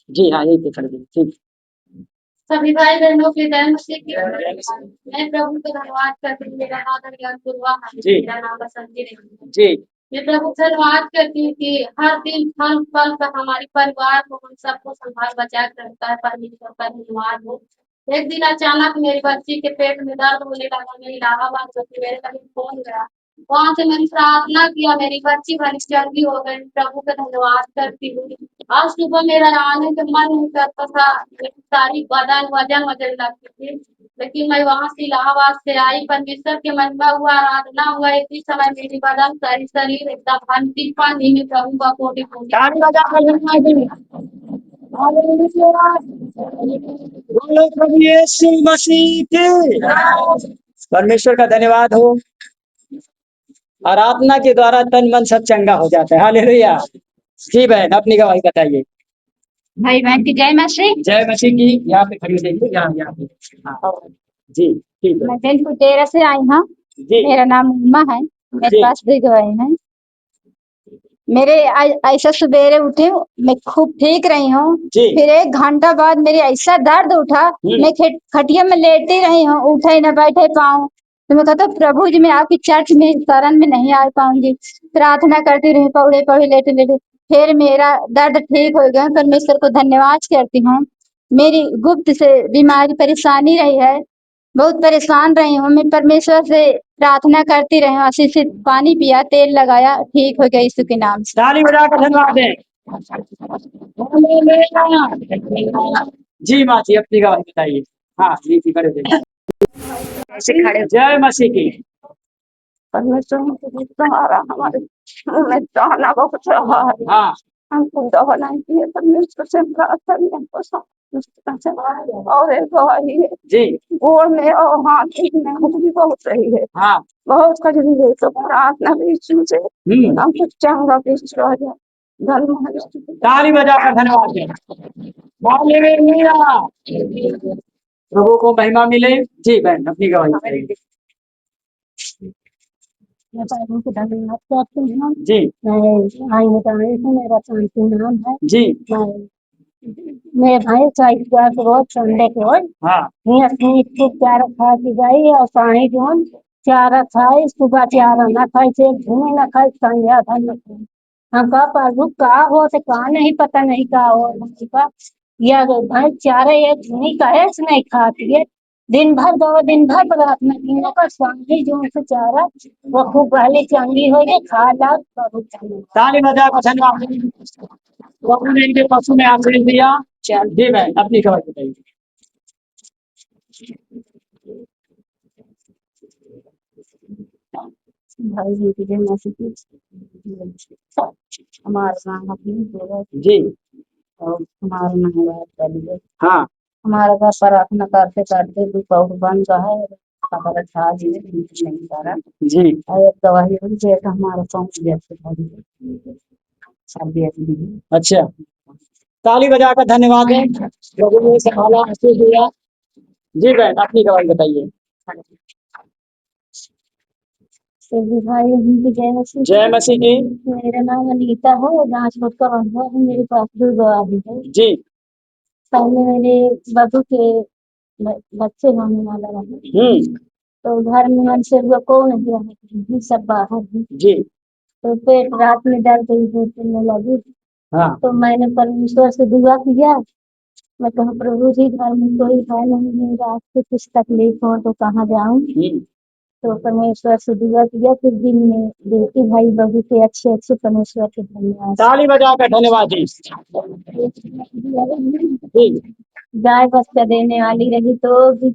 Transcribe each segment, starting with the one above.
जी हाँ, यही पे कर दीजिए, ठीक। सभी भाई बहनों के जय मसीह की। मैं प्रभु का धन्यवाद करती हूँ। मेरा नाम ज्ञान पूर्वा है। जी। मेरा नाम बसंती है। जी। मैं प्रभु से धन्यवाद करती हूँ कि हर दिन हर पल का हमारे परिवार को हम सबको संभाल बचा के रखता है। परमेश्वर का धन्यवाद हो। एक दिन अचानक मेरी बच्ची के पेट में दर्द होने लगा। मैं इलाहाबाद गई, मेरे कभी फोन गया, वहां से मैंने प्रार्थना किया, मेरी बच्ची भली चंगी हो गई। प्रभु का धन्यवाद करती हूँ। आज सुबह मेरा आने का मन नहीं करता था, मेरी सारी बदन वजन वजन लगती थी, लेकिन मैं वहां से इलाहाबाद से आई। परमेश्वर के महिमा हुआ, आराधना हुआ। इसी समय मेरी बदन सारी शरीर एकदम हंसी पानी में प्रभु का कोटि कोटि ताली बजा कर धन्यवाद दें। हालेलुया। बोलो प्रभु यीशु मसीह की। परमेश्वर का धन्यवाद हो। आराधना के द्वारा तन मन सब चंगा हो जाता है। हालेलुया। जी बहन, अपनी गवाही बताइए। भाई बहन की जय मसीह। जय मसीह की। यहाँ पे खड़ी देखिए, यहाँ पे। हाँ। जी ठीक है। मैं दिलपुर तेरह से आई हूँ। जी। मेरा नाम उमा है। मेरे पास भी गवाही है। मेरे ऐसा सवेरे उठी, मैं खूब ठीक रही हूँ। फिर 1 घंटा बाद मेरी ऐसा दर्द उठा, मैं खटिया में लेटी रही हूँ, उठे न बैठे पाऊँ। तो मैं कहता प्रभु जी, मैं आपकी चर्च में शरण में नहीं आ पाऊंगी। प्रार्थना करती रही, पौड़े पौड़े लेटे लेटे, फिर मेरा दर्द ठीक हो गया। परमेश्वर को धन्यवाद करती हूँ। मेरी गुप्त से बीमारी परेशानी रही है, बहुत परेशान रही हूँ। मैं परमेश्वर से प्रार्थना करती रही हूँ, आशीषित पानी पिया, तेल लगाया, ठीक हो गया यीशु के नाम से। ताली बजाकर धन्यवाद दें। जी माँ जी, अपनी गवाही बताइए। हाँ जी जी, खड़े जय मसीह की। परमेश्वर तुम्हारा हमारे मुंह में दाना बहुत रहा है। हाँ। हमको दवा नहीं दिए, परमेश्वर से प्रार्थना हमको और एक गवाही है जी। गोड़ में और हाथ में भी बहुत रही है। हाँ। बहुत कठिन है, तो प्रार्थना भी से हम कुछ चंगा भी रह जाए। धन्यवाद। ताली बजाकर धन्यवाद दें। हालेलुया। प्रभु को महिमा मिले। जी बहन, अपनी गवाही बताइए। मैं प्रभु को धन्यवाद करती हूँ। जी। मैं आई बताने से मेरा शांति नाम है। जी। मेरे भाई चाय रोज संडे के रोज हाँ। खूब चारा खा के गई और साई जोन चारा खाई, सुबह चारा न खाई से घूमे न खाई, संध्या धन खाई। हम कहा प्रभु का हो से कहा नहीं, पता नहीं का हो। या भाई चारा ये धुनी का है, नहीं खाती है। दिन भर प्रार्थना की का स्वामी जो से चारा वो खूब पहले चंगी हो गई, खा ला प्रभु। ताली बजाकर धन्यवाद दें। प्रभु ने इनके पशु में आशीष दिया। जी बहन, अपनी गवाही बताइए। भाई जी की जय मसीह। हमारा नाम जी। और हमारा नाम है। हाँ। हमारा घर प्रार्थना करते करते बहुत बन रहा है, खबर अच्छा नहीं सारा। जी। और एक गवाही हुई बेटा हमारा सौंप अच्छा, ताली बजाकर धन्यवाद है। प्रभु ने संभाला, आशीष दिया। जी बहन, अपनी गवाही बताइए। भाई जय मसीह। जय मसीह की। मेरा नाम अनीता है, राजकोट का बंधुआ है। मेरे पास भी गवाही है। जी। पहले मेरे बबू के बच्चे होने वाला रहा, तो घर में हमसे को नहीं रहा, सब बाहर है। जी। तो पेट रात में दर्द होने लगी। हाँ। तो मैंने परमेश्वर से दुआ किया। मैं कहूँ प्रभु जी, घर में कोई है नहीं, मेरा आपको कुछ तकलीफ हो तो कहाँ जाऊँ। तो परमेश्वर से दुआ किया। फिर दिन में बेटी भाई बहू के अच्छे अच्छे परमेश्वर के धन्यवाद। ताली बजाकर धन्यवाद दी। गाय बच्चा देने वाली रही तो भी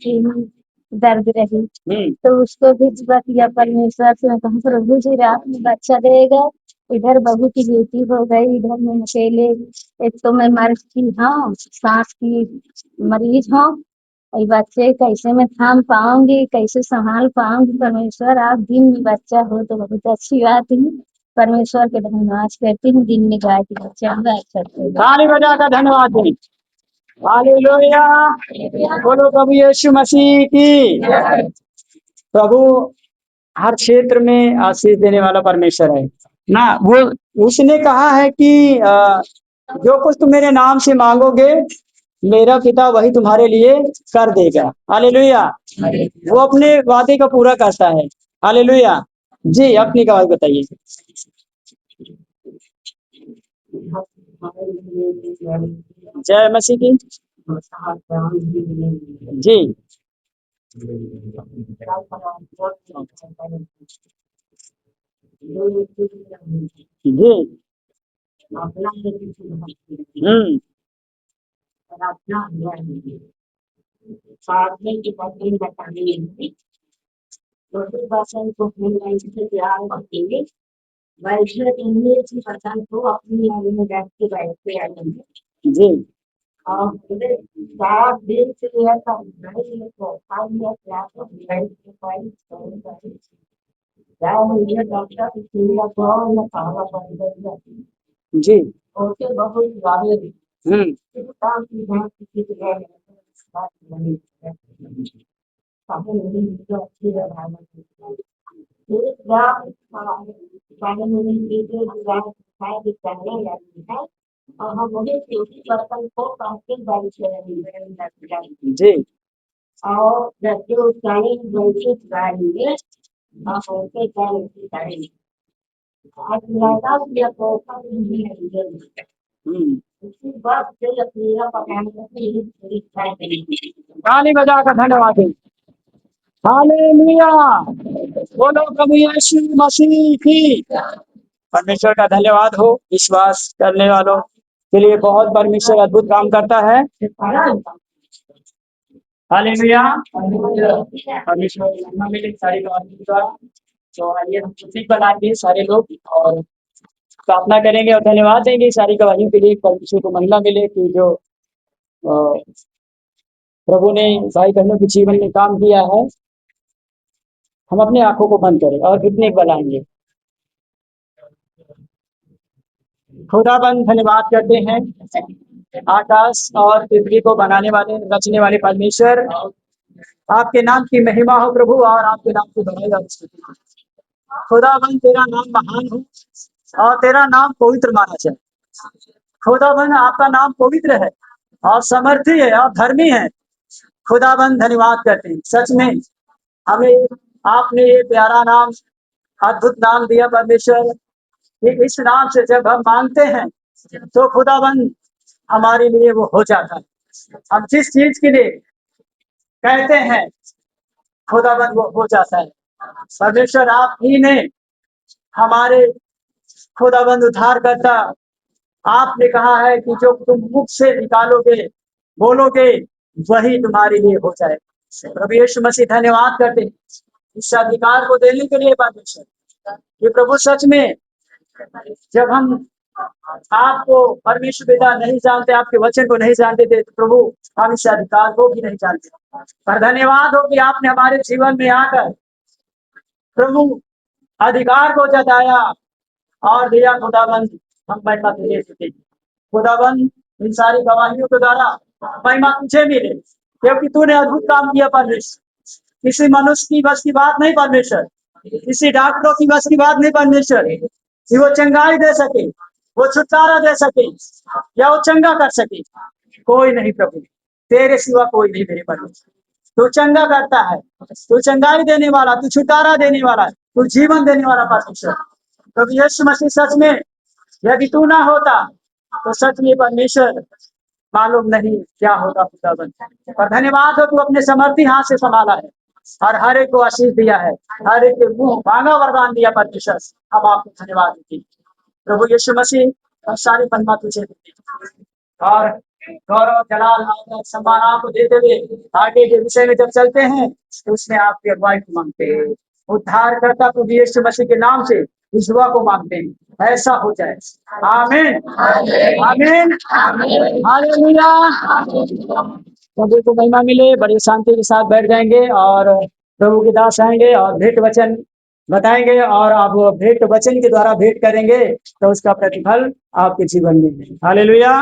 दर्द रही, तो उसको भी दुआ किया परमेश्वर से। मैं कहूँ प्रभु जी, रात में बच्चा देगा। इधर बहू की बेटी हो गई, इधर में अकेले, एक तो मैं मर्ज की हूँ, सांस की मरीज हूँ। बच्चे कैसे मैं थाम पाऊंगी, कैसे संभाल पाऊंगी। परमेश्वर आप दिन में बच्चा हो तो बहुत अच्छी बात है। परमेश्वर के धन्यवाद करती हूँ। दिन में गाय के बच्चा ताली बजाकर धन्यवाद दी। हालेलुया। बोलो प्रभु यीशु मसीह की। प्रभु हर क्षेत्र में आशीष देने वाला परमेश्वर है ना। वो उसने कहा है कि जो कुछ तुम मेरे नाम से मांगोगे मेरा पिता वही तुम्हारे लिए कर देगा। हालेलुया। वो अपने वादे का पूरा करता है। हालेलुया। जी, अपनी गवाही बताइए। जय मसीह की। जी जी। हम्म। जी जी। हम्म। जी हम्म। ताली बजाकर धन्यवाद दें। हालेलुया। बोलो प्रभु यीशु मसीह की। परमेश्वर का धन्यवाद हो। विश्वास करने वालों के लिए बहुत परमेश्वर अद्भुत काम करता है। हालेलुया। परमेश्वर की महिमा मिले सारी गवाही के द्वारा। तो आइए हम प्रतीक बनाएंगे सारे लोग और प्रार्थना करेंगे और धन्यवाद देंगे सारी गवाहियों के लिए। परमेश्वर को महिमा मिले कि जो प्रभु ने भाई बहनों के जीवन में काम किया है। हम अपने आंखों को बंद करें और कितने बनाएंगे। खुदाबंद धन्यवाद करते हैं आकाश और पृथ्वी को बनाने वाले रचने वाले परमेश्वर। आपके नाम की महिमा हो प्रभु और आपके नाम की बड़ाई और स्तुति हो। खुदाबंद तेरा नाम महान हो और तेरा नाम पवित्र माना जाए। खुदाबंद आपका नाम पवित्र है और समर्थी है और धर्मी है। खुदाबंद धन्यवाद करते हैं। सच में हमें आपने ये प्यारा नाम अद्भुत नाम दिया परमेश्वर। इस नाम से जब हम मांगते हैं तो खुदाबंद हमारे लिए वो हो जाता है। हम जिस चीज के लिए कहते हैं खुदाबंद वो हो जाता है। परमेश्वर आप ही ने हमारे खुदाबंद उद्धार करता। आपने कहा है कि जो तुम मुख से निकालोगे बोलोगे वही तुम्हारे लिए हो जाए। प्रभु यीशु मसीह धन्यवाद करते हैं इस अधिकार को देने के लिए परमेश्वर। ये प्रभु सच में जब हम आपको परमेश्वर पिता नहीं जानते आपके वचन को नहीं जानते थे तो प्रभु हम इस अधिकार को भी नहीं जानते। पर धन्यवाद हो कि आपने हमारे जीवन में आकर प्रभु अधिकार को जताया और दिया। खुदाबंद हम महिमा तुझे देते खुदाबंद इन सारी गवाहियों के द्वारा महिमा तुझे मिले क्योंकि तूने अद्भुत काम किया परमेश्वर। किसी मनुष्य की बस की बात नहीं परमेश्वर। किसी डॉक्टरों की बस की बात नहीं परमेश्वर कि वो चंगाई दे सके वो छुटकारा दे सके या वो चंगा कर सके। कोई नहीं प्रभु तेरे सिवा कोई नहीं मेरे परमेश्वर। तू चंगा करता है तू चंगाई देने वाला तू छुटकारा देने वाला तू जीवन देने वाला परमेश्वर। प्रभु यीशु मसीह सच में यदि तू ना होता तो सच में परमेश्वर मालूम नहीं क्या होगा खुदाबंद। और धन्यवाद हो तू अपने समर्थी हाथ से संभाला है और हर एक को आशीष दिया है। हर एक के मुंह मांगा वरदान दिया परमेश्वर। हम आपको धन्यवाद देते हैं प्रभु यीशु मसीह। हम सारी महिमा तुझे देते हैं और गौरव जलाल आदर सम्मान आपको देते हुए आगे के विषय में जब चलते हैं तो उसमें आपकी अगुवाई को मांगते हैं। उद्धार करता प्रभु यीशु मसीह के नाम से इस दुआ को मांगते हैं ऐसा हो जाए। आमीन आमीन हालेलुया। प्रभु को महिमा मिले। बड़ी शांति के साथ बैठ जाएंगे और प्रभु के दास आएंगे और भेंट वचन बताएंगे और आप भेंट वचन के द्वारा भेंट करेंगे तो उसका प्रतिफल आपके जीवन में है। हालेलुया।